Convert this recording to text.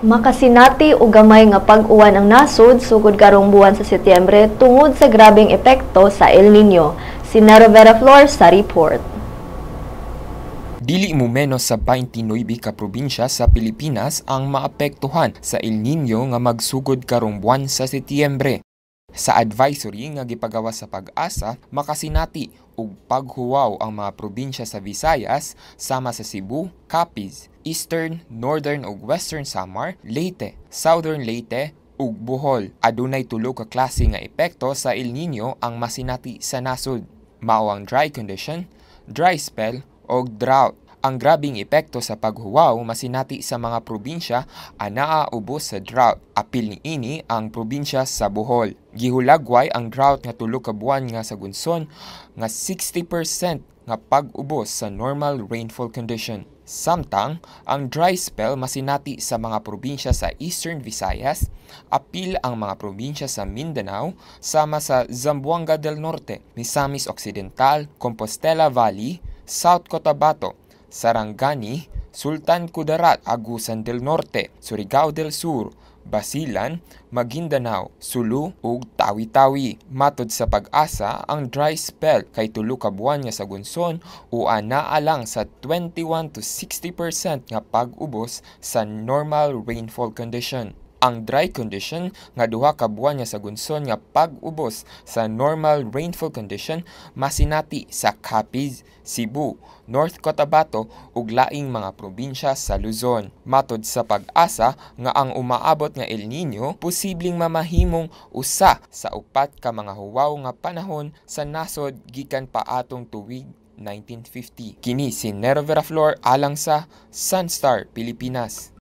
Makasinati o gamay nga pag-uwan ang nasod sugod karong buwan sa Setyembre tungod sa grabeng epekto sa El Nino. Si Rivera Flor sa report. Dili mo menos sa 29 ka probinsya sa Pilipinas ang maapektuhan sa El Nino nga magsugod karong buwan sa Setyembre. Sa advisory nga gipagawa sa Pag-asa, makasinati og paghuwaw ang mga probinsya sa Visayas sama sa Cebu, Capiz, Eastern, Northern ug Western Samar, Leyte, Southern Leyte ug Bohol. Adunay tulo ka klase nga epekto sa El Nino ang masinati sa nasod. Mao ang dry condition, dry spell o drought. Ang grabing epekto sa paghuwaw masinati sa mga probinsya anaa ubos sa drought. Apil ni ini ang probinsya sa Bohol. Gihulagway ang drought nga tulo ka buwan nga sa gunson nga 60% nga pag-ubos sa normal rainfall condition. Samtang ang dry spell masinati sa mga probinsya sa Eastern Visayas, apil ang mga probinsya sa Mindanao sama sa Zamboanga del Norte, Misamis Occidental, Compostela Valley, South Cotabato, Sarangani, Sultan Kudarat, Agusan del Norte, Surigao del Sur, Basilan, Maguindanao, Sulu ug Tawi-Tawi. Matod sa Pag-asa, ang dry spell kay tulo ka buwan nga sa gunson o anaa lang sa 21 to 60% nga pag-ubos sa normal rainfall condition. Ang dry condition nga duha ka buwan nga sa gunson nga pag-ubos sa normal rainfall condition masinati sa Capiz, Cebu, North Cotabato ug laing mga probinsya sa Luzon. Matod sa Pag-asa nga ang umaabot nga El Nino posibleng mamahimong usa sa upat ka mga huwaw nga panahon sa nasod gikan pa atong tuig 1950. Kini si Rivera Flor alang sa Sunstar Pilipinas.